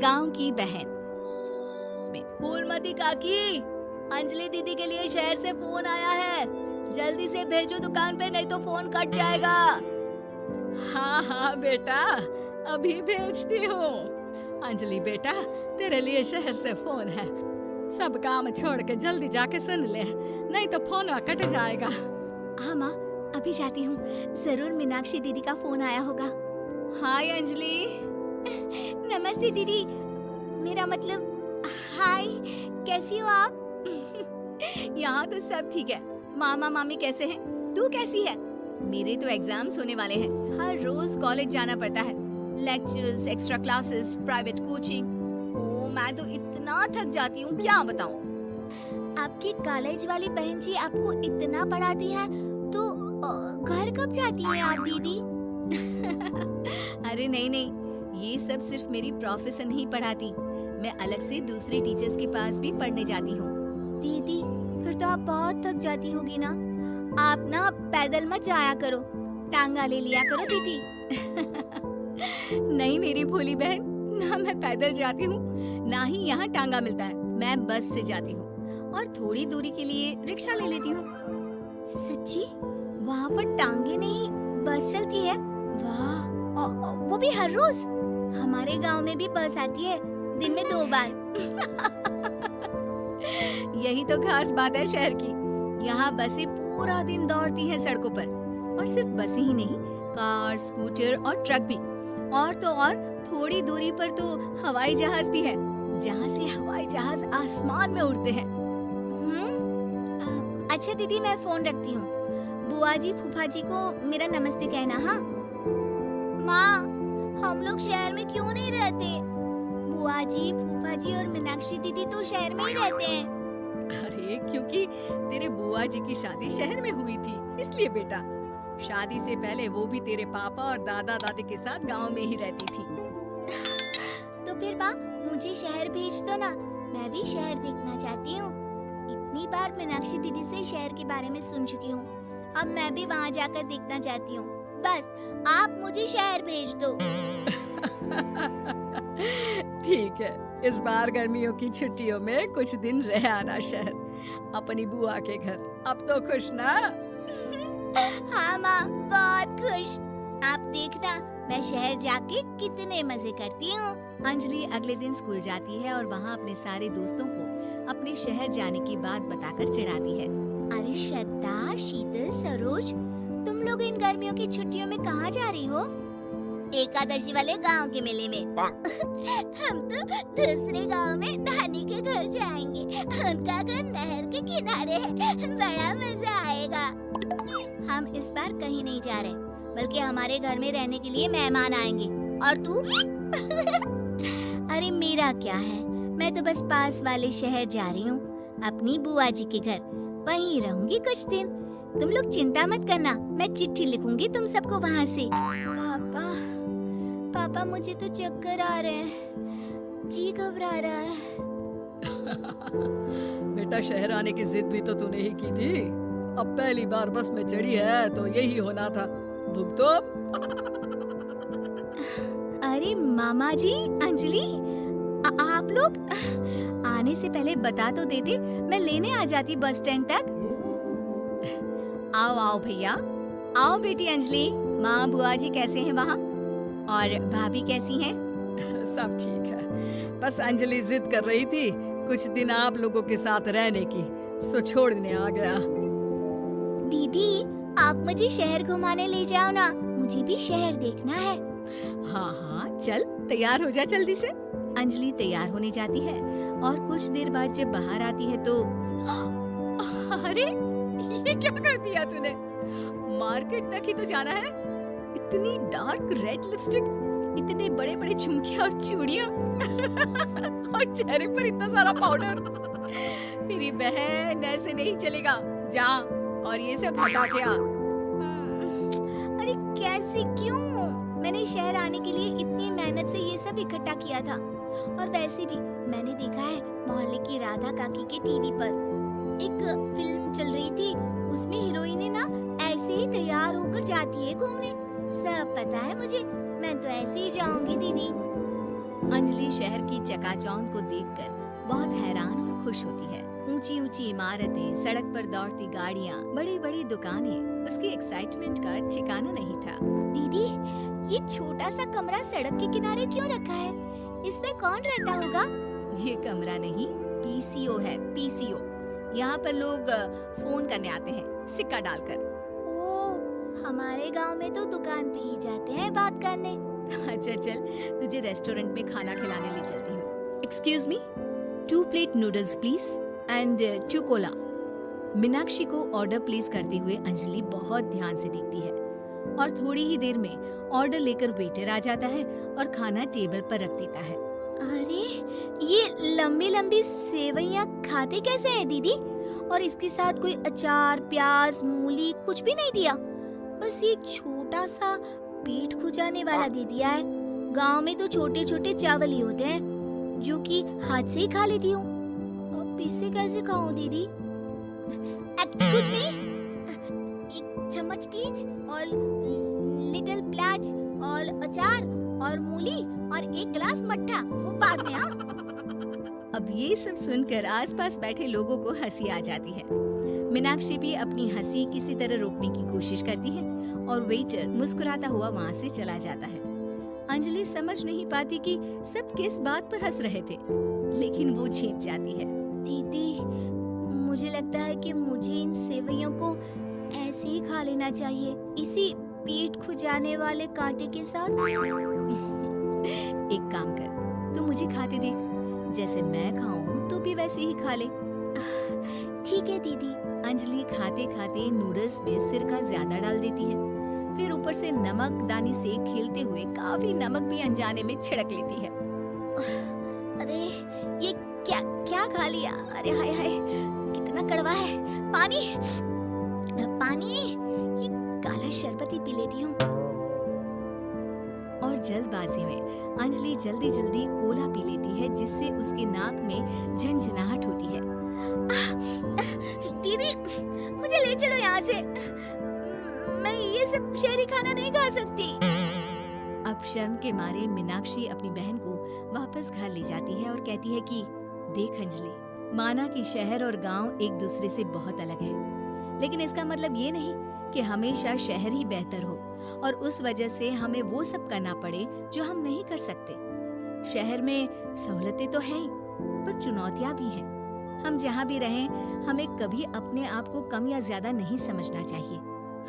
गांव की बहन। फूलमती काकी, अंजलि दीदी के लिए शहर से फोन आया है, जल्दी से भेजो दुकान पे, नहीं तो फोन कट जाएगा। हाँ हाँ बेटा, अभी भेजती हूँ। अंजलि बेटा, तेरे लिए शहर से फोन है, सब काम छोड़ के जल्दी जाके सुन ले, नहीं तो फोन कट जाएगा। हाँ माँ, अभी जाती हूँ, जरूर मीनाक्षी दीदी का फोन आया होगा। हाय अंजलि। नमस्ते दीदी, मेरा मतलब हाय, कैसी हो आप? यहाँ तो सब ठीक है। मामा मामी कैसे हैं? तू कैसी है? मेरे तो एग्जाम्स होने वाले हैं, हर रोज कॉलेज जाना पड़ता है, lectures, extra classes, private coaching. ओ मैं तो इतना थक जाती हूँ, क्या बताऊँ। आपकी कॉलेज वाली बहन जी आपको इतना पढ़ाती है, तो घर कब जाती हैं आप दीदी? अरे नहीं नहीं, ये सब सिर्फ मेरी प्रोफेसर नहीं पढ़ाती, मैं अलग से दूसरे टीचर्स के पास भी पढ़ने जाती हूँ। दीदी फिर तो आप बहुत थक जाती होगी ना, आप ना पैदल मत जाया करो, टांगा ले लिया करो दीदी। नहीं मेरी भोली बहन, ना मैं पैदल जाती हूँ ना ही यहाँ टांगा मिलता है, मैं बस से जाती हूँ और थोड़ी दूरी के लिए रिक्शा ले लेती हूँ। सच्ची? वहाँ पर टांगे नहीं बस चलती है? वाह, वो भी हर रोज? हमारे गांव में भी बस आती है, दिन में 2 बार। यही तो खास बात है शहर की, यहाँ बसें पूरा दिन दौड़ती हैं सड़कों पर, और सिर्फ बसें ही नहीं, कार, स्कूटर और ट्रक भी, और तो और थोड़ी दूरी पर तो हवाई जहाज भी है, जहाँ से हवाई जहाज आसमान में उड़ते हैं। अच्छा दीदी, मैं फोन रखती हूँ, बुआ जी फूफा जी को मेरा नमस्ते कहना। हाँ माँ, हम लोग शहर में क्यों नहीं रहते? बुआ जी, फूफा जी और मीनाक्षी दीदी तो शहर में ही रहते हैं। अरे क्योंकि तेरे बुआ जी की शादी शहर में हुई थी, इसलिए बेटा। शादी से पहले वो भी तेरे पापा और दादा दादी के साथ गांव में ही रहती थी। तो फिर माँ, मुझे शहर भेज दो ना, मैं भी शहर देखना चाहती हूँ। इतनी बार मीनाक्षी दीदी से शहर के बारे में सुन चुकी हूँ, अब मैं भी वहाँ जाकर देखना चाहती हूँ। बस आप मुझे शहर भेज दो। ठीक है, इस बार गर्मियों की छुट्टियों में कुछ दिन रह आना शहर, अपनी बुआ के घर। अब तो खुश ना? हाँ माँ, बहुत खुश। आप देखना मैं शहर जाके कितने मजे करती हूँ। अंजलि अगले दिन स्कूल जाती है और वहाँ अपने सारे दोस्तों को अपने शहर जाने की बात बताकर चिढ़ाती है। अरे श्रद्धा, शीतल, सरोज, तुम लोग इन गर्मियों की छुट्टियों में कहाँ जा रही हो? एकादशी वाले गांव के मेले में। हम तो दूसरे गांव में नानी के घर जाएंगे, उनका घर नहर के किनारे है, बड़ा मजा आएगा। हम इस बार कहीं नहीं जा रहे, बल्कि हमारे घर में रहने के लिए मेहमान आएंगे। और तू? अरे मेरा क्या है, मैं तो बस पास वाले शहर जा रही हूँ, अपनी बुआ जी के घर, वहीं रहूंगी कुछ दिन। तुम लोग चिंता मत करना, मैं चिट्ठी लिखूंगी तुम सबको वहाँ से। पापा मुझे तो चक्कर आ रहे हैं, जी घबरा रहा है। बेटा, शहर आने की जिद भी तो तूने ही की थी, अब पहली बार बस में चढ़ी है तो यही होना था, भुगतो। अरे मामा जी, अंजलि, आप लोग आने से पहले बता तो देते, मैं लेने आ जाती बस स्टैंड तक। आओ आओ भैया, आओ बेटी अंजलि। माँ बुआ जी कैसे हैं वहाँ, और भाभी कैसी हैं? सब ठीक है, बस अंजलि जिद कर रही थी कुछ दिन आप लोगों के साथ रहने की, सो छोड़ने आ गया। दीदी, आप मुझे शहर घुमाने ले जाओ ना, मुझे भी शहर देखना है। हाँ हाँ चल, तैयार हो जा जल्दी से। अंजलि तैयार होने जाती है और कुछ देर बाद जब बाहर आती है तो अरे ये क्या कर दिया तूने? मार्केट तक ही तो जाना है, इतनी डार्क रेड लिपस्टिक, इतने बड़े बड़े झुमके और चूड़ियां और चेहरे पर इतना सारा पाउडर। मेरी बहन, ऐसे नहीं चलेगा, जा और ये सब हटा के आ। अरे कैसे, क्यों? मैंने शहर आने के लिए इतनी मेहनत से ये सब इकट्ठा किया था, और वैसे भी मैंने देखा है मोहल्ले की राधा काकी के टीवी पर एक फिल्म चल रही थी, उसमें हीरोइनें ना ऐसे ही तैयार होकर जाती है घूमने। सब पता है मुझे, मैं तो ऐसे ही जाऊंगी दीदी। अंजलि शहर की चकाचौंध को देखकर बहुत हैरान और खुश होती है। ऊंची ऊंची इमारतें, सड़क पर दौड़ती गाड़ियाँ, बड़ी बड़ी दुकानें, उसकी एक्साइटमेंट का ठिकाना नहीं था। दीदी, ये छोटा सा कमरा सड़क के किनारे क्यों रखा है? इसमें कौन रहता होगा? ये कमरा नहीं, पीसीओ है, पीसीओ। यहाँ पर लोग फोन करने आते हैं, सिक्का डालकर। ओह, हमारे गांव में तो दुकान पे ही जाते हैं बात करने। अच्छा चल, तुझे रेस्टोरेंट में खाना खिलाने ले चलती हूँ। Excuse me, 2 plate noodles please and 2 Cola. Meenakshi को ऑर्डर प्लेस करते हुए अंजलि बहुत ध्यान से देखती है और थोड़ी ही देर में ऑर्डर लेकर वेटर आ जाता है और खाना टेबल पर रख देता है। अरे, ये लंबी लंबी सेवइयाँ खाते कैसे हैं दीदी? और इसके साथ कोई अचार, प्याज, मूली कुछ भी नहीं दिया, बस ये छोटा सा पेट खुजाने वाला दे दिया है। गांव में तो छोटे छोटे चावल ही होते हैं जो कि हाथ से ही खा लेती हूँ। अब इसे कैसे खाऊं दीदी? एक्सक्यूज मी, एक चम्मच प्लीज और लिटिल प्याज और अचार और मूली और एक गिलास मट्ठा, वो बाद में। हाँ, अब ये सब सुनकर आसपास बैठे लोगों को हंसी आ जाती है। मीनाक्षी भी अपनी हंसी किसी तरह रोकने की कोशिश करती है और वेटर मुस्कुराता हुआ वहाँ से चला जाता है। अंजलि समझ नहीं पाती कि सब किस बात पर हंस रहे थे, लेकिन वो छिप जाती है। दीदी, मुझे लगता है कि मुझे इन सेवइयों को ऐसे ही खा लेना चाहिए, इसी पेट खुजाने वाले कांटे के साथ। एक काम कर, तू मुझे खाते दे, जैसे मैं खाऊं तो भी वैसे ही खा ले। ठीक है दीदी। अंजलि खाते खाते नूडल्स में सिरका ज्यादा डाल देती है, फिर ऊपर से नमक दानी से खेलते हुए काफी नमक भी अनजाने में छिड़क लेती है। अरे, ये क्या क्या खा लिया? अरे हाय हाय, कितना कड़वा है। पानी पानी, ये काला शरबत ही पी लेती हूँ। और जल्दबाजी में अंजलि जल्दी जल्दी कोला पी लेती है, जिससे उसके नाक में झंझनाहट होती है। दीदी, मुझे ले चलो यहाँ से। मैं ये सब शहरी खाना नहीं खा सकती। अब शर्म के मारे मीनाक्षी अपनी बहन को वापस घर ले जाती है और कहती है कि देख अंजलि, माना कि शहर और गांव एक दूसरे से बहुत अलग है, लेकिन इसका मतलब ये नहीं कि हमेशा शहर ही बेहतर हो और उस वजह से हमें वो सब करना पड़े जो हम नहीं कर सकते। शहर में सहूलतें तो हैं ही, पर चुनौतियां भी हैं। हम जहाँ भी रहें, हमें कभी अपने आप को कम या ज्यादा नहीं समझना चाहिए।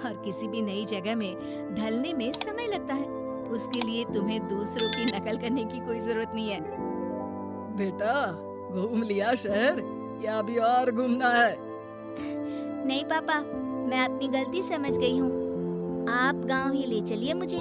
और किसी भी नई जगह में ढलने में समय लगता है, उसके लिए तुम्हें दूसरों की नकल करने की कोई जरूरत नहीं है। बेटा, घूम लिया शहर या अभी और घूमना है? नहीं पापा, मैं अपनी गलती समझ गई हूँ। आप गांव ही ले चलिए मुझे।